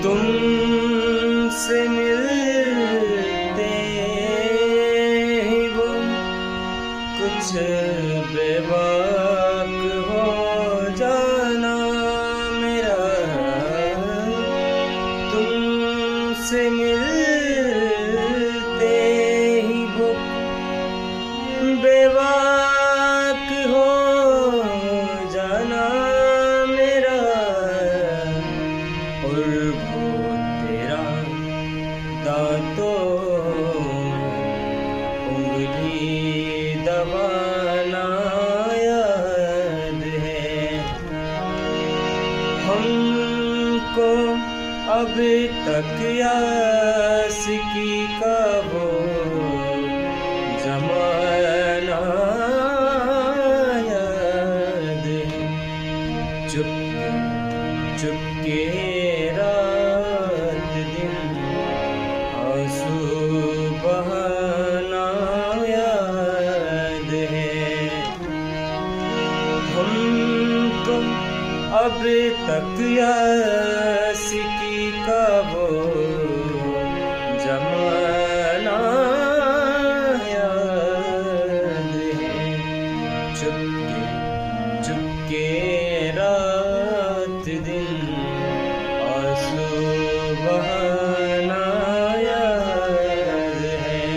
तुमसे मिलते ही वो कुछ बेबाक हो जाना मेरा। तुमसे मिलते ही वो बेबाक हो जाना मेरा। और वो तेरा दांतों उंगली दबाना याद है। हमको अब तक यासिकी का वो जमाना याद है। चुप चुपके रात दिन आंसू बहाना याद है। हमको अब तक यासिकी का वो जमाना याद है। चुपके चुपके रात दिन आंसू बहाना याद है।